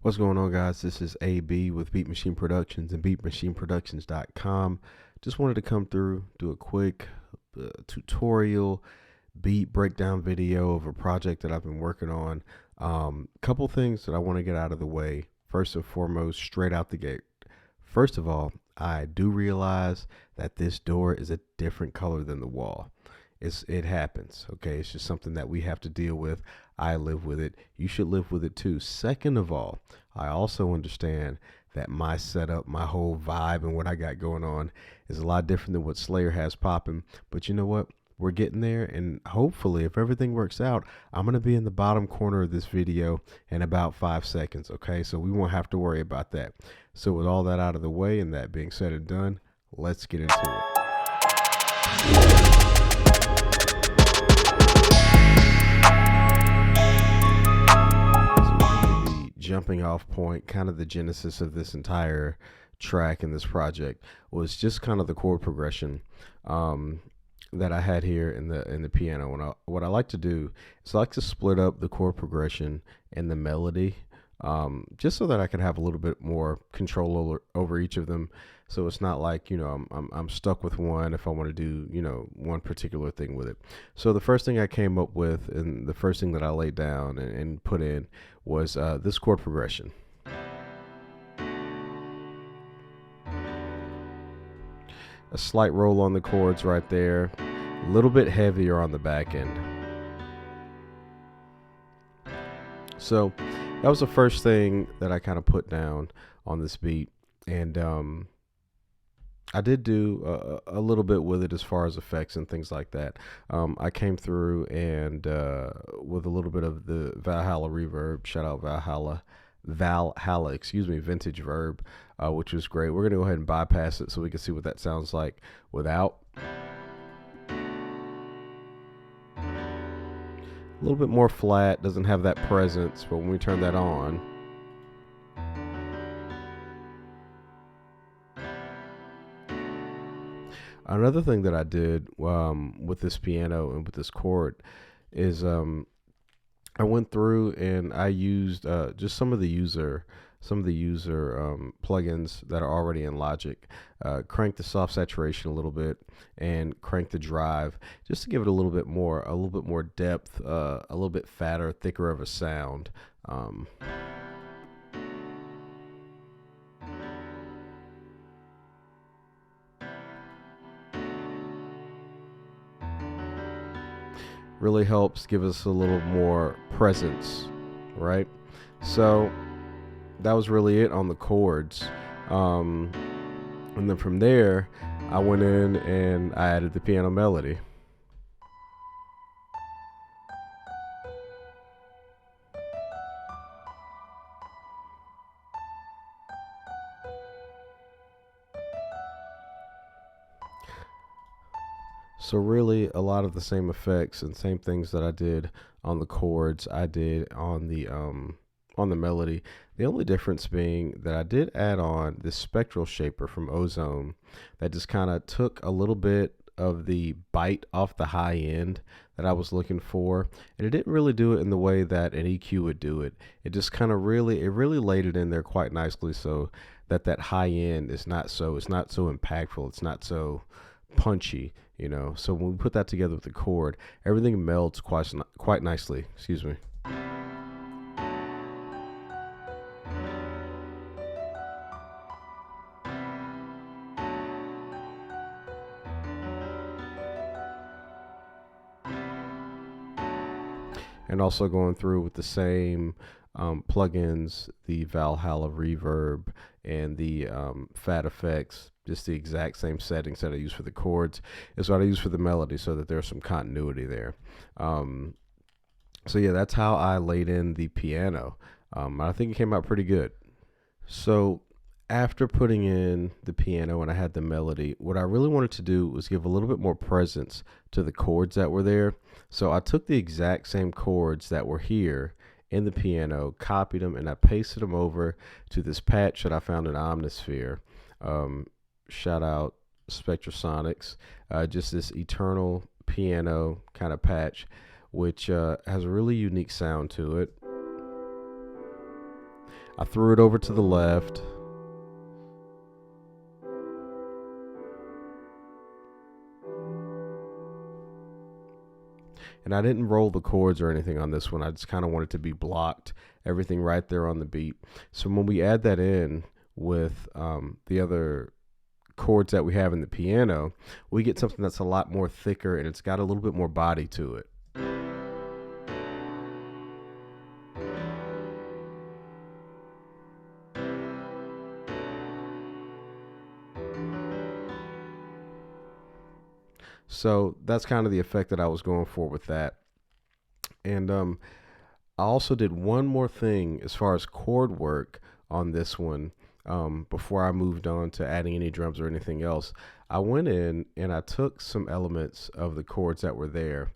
What's going on, guys? This is AB with Beat Machine Productions and beatmachineproductions.com. Just wanted to come through, do a quick tutorial beat breakdown video of a project that I've been working on. Couple things that I want to get out of the way. First and foremost, straight out the gate. First of all, I do realize that this door is a different color than the wall. It happens, okay? It's just something that we have to deal with. I live with it. You should live with it too. Second of all, I also understand that my setup, my whole vibe, and what I got going on is a lot different than what Slayer has popping. But you know what? We're getting there, and hopefully, if everything works out, I'm going to be in the bottom corner of this video in about 5 seconds, okay? So we won't have to worry about that. So with all that out of the way and that being said and done, let's get into it. Jumping off point, kind of the genesis of this entire track and this project was just kind of the chord progression that I had here in the piano. And what I like to do is I like to split up the chord progression and the melody, just so that I can have a little bit more control over each of them. So it's not like, I'm stuck with one if I want to do, one particular thing with it. So the first thing I came up with and the first thing that I laid down and put in was this chord progression. A slight roll on the chords right there, a little bit heavier on the back end. So that was the first thing that I kind of put down on this beat. And I did do a little bit with it as far as effects and things like that. I came through and with a little bit of the Valhalla Reverb, shout out Valhalla, vintage verb, which was great. We're going to go ahead and bypass it so we can see what that sounds like without. A little bit more flat, doesn't have that presence, but when we turn that on, another thing that I did with this piano and with this chord is I went through and I used just some of the user plugins that are already in Logic. Crank the soft saturation a little bit and crank the drive just to give it a little bit more depth, a little bit fatter, thicker of a sound. Really helps give us a little more presence, right? So that was really it on the chords. And then from there, I went in and I added the piano melody. So really a lot of the same effects and same things that I did on the chords, I did on the melody. The only difference being that I did add on this spectral shaper from Ozone that just kind of took a little bit of the bite off the high end that I was looking for, and it didn't really do it in the way that an EQ would do it. It just kind of really laid it in there quite nicely so that high end is not so impactful, it's not so punchy, so when we put that together with the chord, everything melds quite nicely. Excuse me. And also going through with the same plugins, the Valhalla Reverb and the Fat Effects, just the exact same settings that I use for the chords is what I use for the melody, so that there's some continuity there. So yeah, that's how I laid in the piano. I think it came out pretty good. So after putting in the piano and I had the melody, what I really wanted to do was give a little bit more presence to the chords that were there. So I took the exact same chords that were here in the piano, copied them, and I pasted them over to this patch that I found in Omnisphere. Shout out Spectrasonics, just this eternal piano kind of patch, which has a really unique sound to it. I threw it over to the left. And I didn't roll the chords or anything on this one. I just kind of wanted to be blocked, everything right there on the beat. So when we add that in with the other chords that we have in the piano, we get something that's a lot more thicker and it's got a little bit more body to it. So that's kind of the effect that I was going for with that. And I also did one more thing as far as chord work on this one before I moved on to adding any drums or anything else. I went in and I took some elements of the chords that were there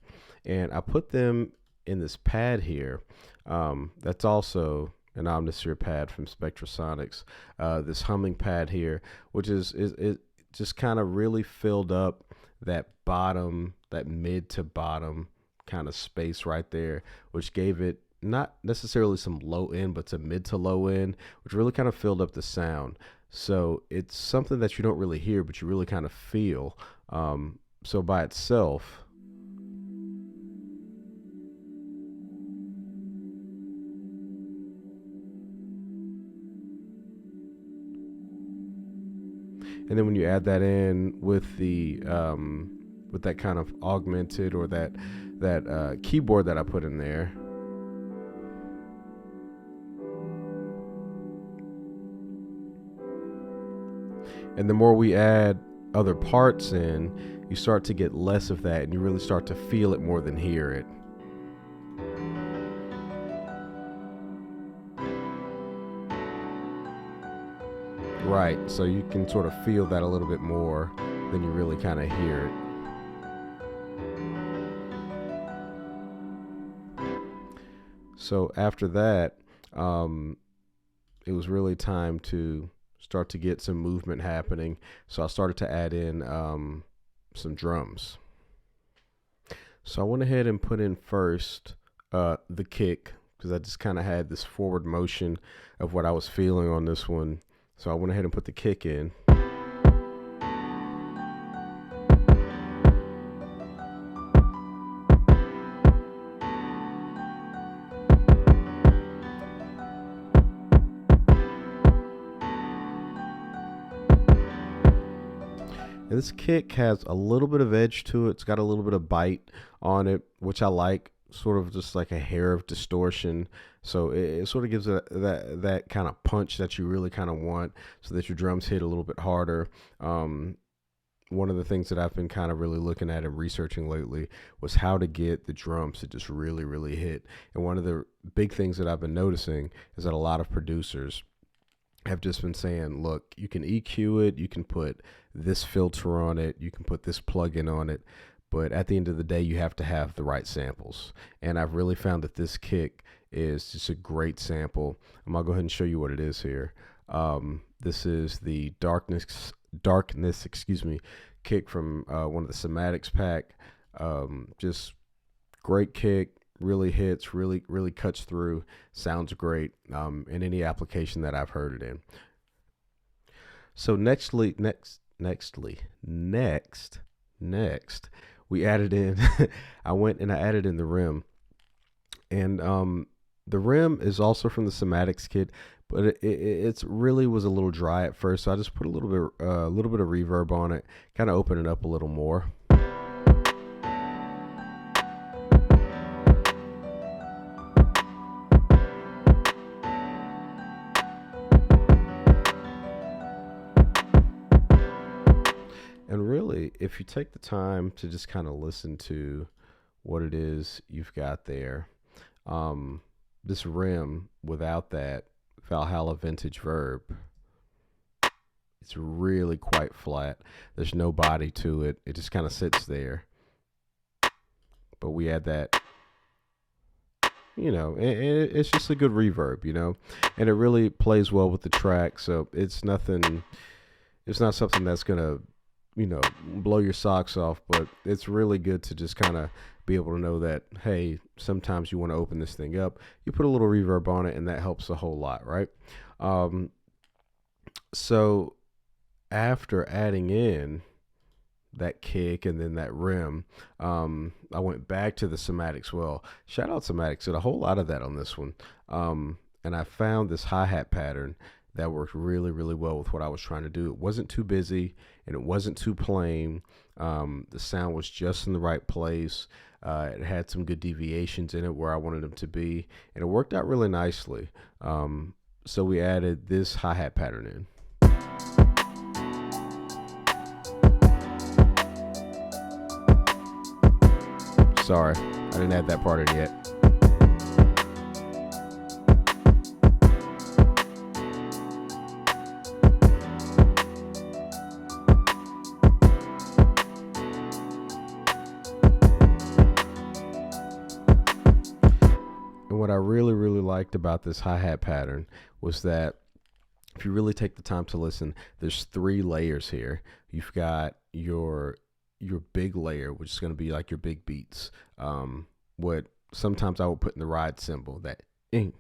and I put them in this pad here. That's also an Omnisphere pad from Spectrasonics. This humming pad here, which is it just kind of really filled up that bottom, that mid to bottom kind of space right there, which gave it not necessarily some low end, but some mid to low end, which really kind of filled up the sound. So it's something that you don't really hear, but you really kind of feel. So by itself, and then when you add that in with the with that kind of augmented or that keyboard that I put in there, and the more we add other parts in, you start to get less of that and you really start to feel it more than hear it. Right, so you can sort of feel that a little bit more than you really kind of hear it. So after that, it was really time to start to get some movement happening. So I started to add in some drums. So I went ahead and put in first the kick, because I just kind of had this forward motion of what I was feeling on this one. So I went ahead and put the kick in. And this kick has a little bit of edge to it. It's got a little bit of bite on it, which I like, sort of just like a hair of distortion. So it sort of gives it that kind of punch that you really kind of want, so that your drums hit a little bit harder. One of the things that I've been kind of really looking at and researching lately was how to get the drums to just really, really hit. And one of the big things that I've been noticing is that a lot of producers have just been saying, look, you can EQ it, you can put this filter on it, you can put this plugin on it, but at the end of the day, you have to have the right samples. And I've really found that this kick is just a great sample. I'm gonna go ahead and show you what it is here. This is the darkness, kick from one of the Somatics pack. Just great kick, really hits, really cuts through, sounds great in any application that I've heard it in. So next, we added in, I went and I added in the rim. And the rim is also from the Somatics kit, but it's really was a little dry at first. So I just put a little bit of reverb on it, kind of open it up a little more. And really, if you take the time to just kind of listen to what it is you've got there, this rim without that Valhalla vintage verb, it's really quite flat. There's no body to it. It just kind of sits there. But we add that, it's just a good reverb, and it really plays well with the track. So it's not something that's going to blow your socks off, but it's really good to just kind of be able to know that, hey, sometimes you want to open this thing up, you put a little reverb on it, and that helps a whole lot, right? So after adding in that kick and then that rim, I went back to the somatics. Well, shout out somatics, did a whole lot of that on this one. And I found this hi-hat pattern that worked really, really well with what I was trying to do. It wasn't too busy and it wasn't too plain. The sound was just in the right place. It had some good deviations in it where I wanted them to be, and it worked out really nicely. So we added this hi-hat pattern in. Sorry, I didn't add that part in yet. And what I really, really liked about this hi-hat pattern was that if you really take the time to listen, there's 3 layers here. You've got your big layer, which is going to be like your big beats. What sometimes I will put in the ride cymbal, that ing,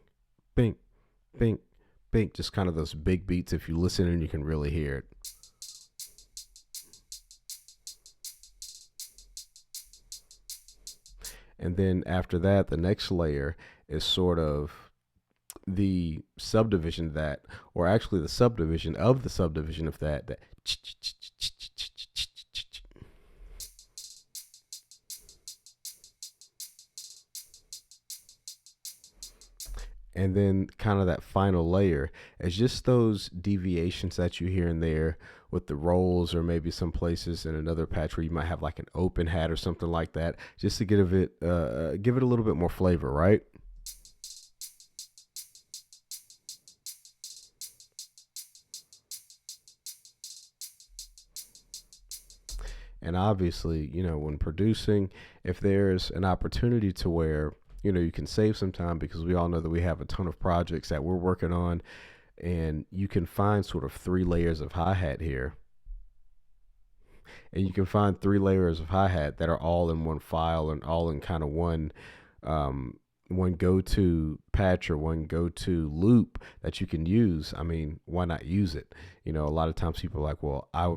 bing, bing, bing, just kind of those big beats. If you listen and you can really hear it. And then after that, the next layer is sort of the subdivision of that, or actually the subdivision of the subdivision of that. And then kind of that final layer is just those deviations that you hear in there with the rolls, or maybe some places in another patch where you might have like an open hat or something like that, just to give it a little bit more flavor, right? And obviously, when producing, if there's an opportunity to where, you can save some time, because we all know that we have a ton of projects that we're working on, and you can find sort of 3 layers of hi-hat here. And you can find 3 layers of hi-hat that are all in one file and all in kind of one go-to patch or one go-to loop that you can use. I mean, why not use it? A lot of times people are like, well, I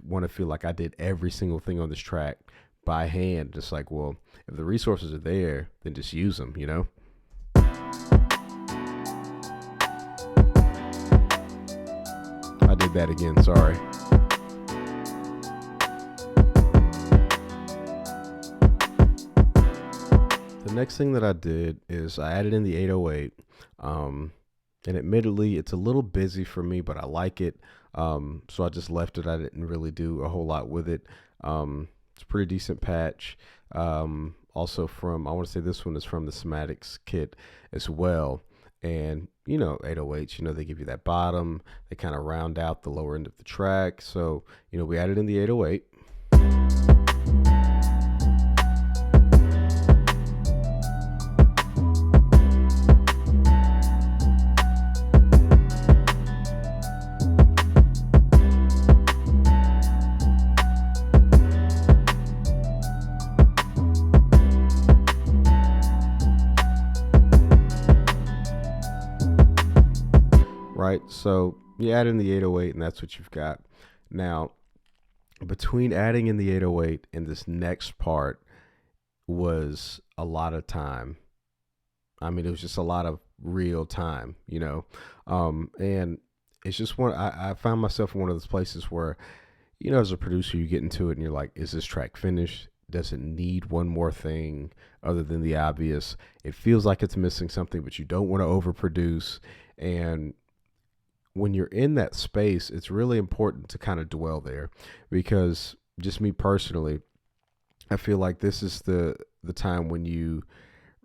want to feel like I did every single thing on this track by hand. Just like, well, if the resources are there, then just use them, I did that again, sorry. The next thing that I did is I added in the 808. And admittedly, it's a little busy for me, but I like it. So I just left it. I didn't really do a whole lot with it. It's a pretty decent patch. Also I want to say this one is from the somatics kit as well. And, 808s, they give you that bottom. They kind of round out the lower end of the track. So, we added in the 808. Right, so you add in the 808 and that's what you've got. Now, between adding in the 808 and this next part was a lot of time. I mean, it was just a lot of real time, and it's just I found myself in one of those places where, as a producer, you get into it and you're like, is this track finished? Does it need one more thing other than the obvious? It feels like it's missing something, but you don't want to overproduce. And when you're in that space, it's really important to kind of dwell there, because just me personally, I feel like this is the time when you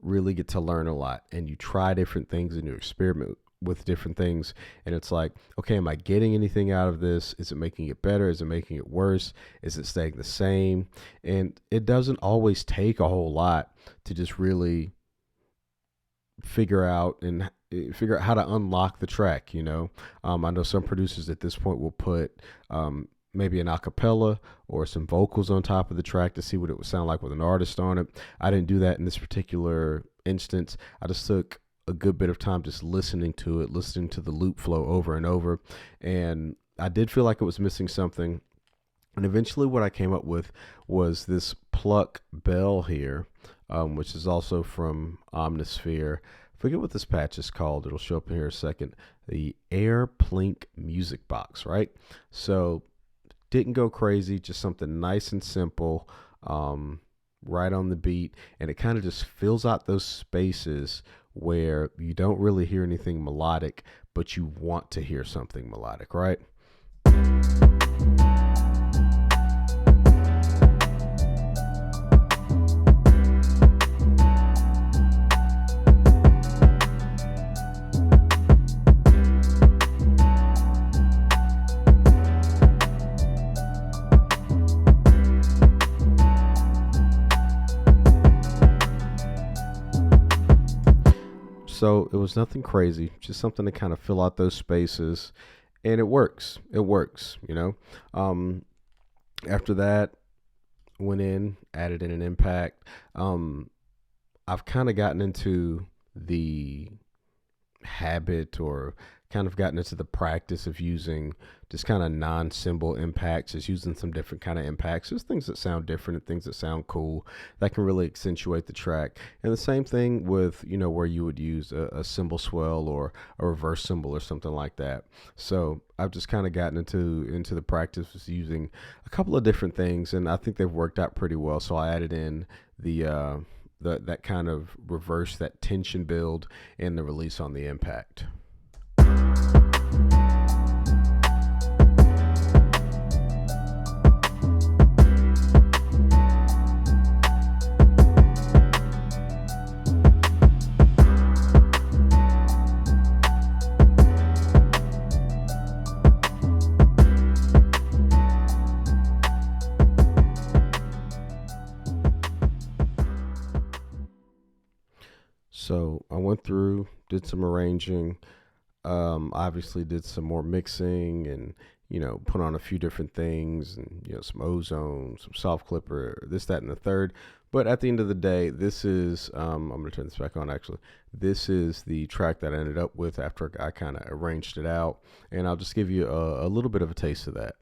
really get to learn a lot and you try different things and you experiment with different things. And it's like, okay, am I getting anything out of this? Is it making it better? Is it making it worse? Is it staying the same? And it doesn't always take a whole lot to just really figure out how to unlock the track. I know some producers at this point will put maybe an acapella or some vocals on top of the track to see what it would sound like with an artist on it. I didn't do that in this particular instance. I just took a good bit of time just listening to it, listening to the loop flow over and over. And I did feel like it was missing something. And eventually what I came up with was this pluck bell here, which is also from Omnisphere. Forget what this patch is called. It'll show up in here in a second. The Air Plink Music Box, right? So didn't go crazy, just something nice and simple, right on the beat. And it kind of just fills out those spaces where you don't really hear anything melodic, but you want to hear something melodic, right? So it was nothing crazy, just something to kind of fill out those spaces, and it works. It works, you know. After that, went in, added in an impact. I've kind of gotten into the habit, or kind of gotten into the practice of using just kind of non-cymbal impacts, just using some different kind of impacts, just things that sound different and things that sound cool that can really accentuate the track. And the same thing with, you know, where you would use a cymbal swell or a reverse cymbal or something like that. So I've just kind of gotten into the practice of using a couple of different things, and I think they've worked out pretty well. So I added in that kind of reverse, that tension build, and the release on the impact. So I went through, did some arranging, obviously did some more mixing, and, you know, put on a few different things, and, you know, some ozone, some soft clipper, this, that, and the third. But at the end of the day, this is, I'm going to turn this back on actually. This is the track that I ended up with after I kind of arranged it out. And I'll just give you a little bit of a taste of that.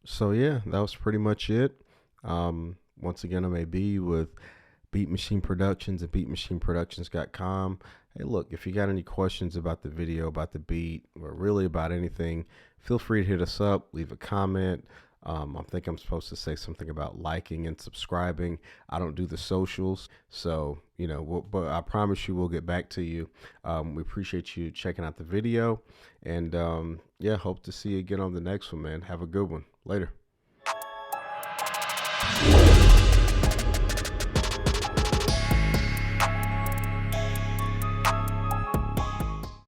So yeah, that was pretty much it. Once again, I'm AB with Beat Machine Productions at beatmachineproductions.com. Hey, look, if you got any questions about the video, about the beat, or really about anything, feel free to hit us up, leave a comment. I think I'm supposed to say something about liking and subscribing. I don't do the socials, so, you know, but I promise you we'll get back to you. We appreciate you checking out the video, and yeah, hope to see you again on the next one, man. Have a good one. Later.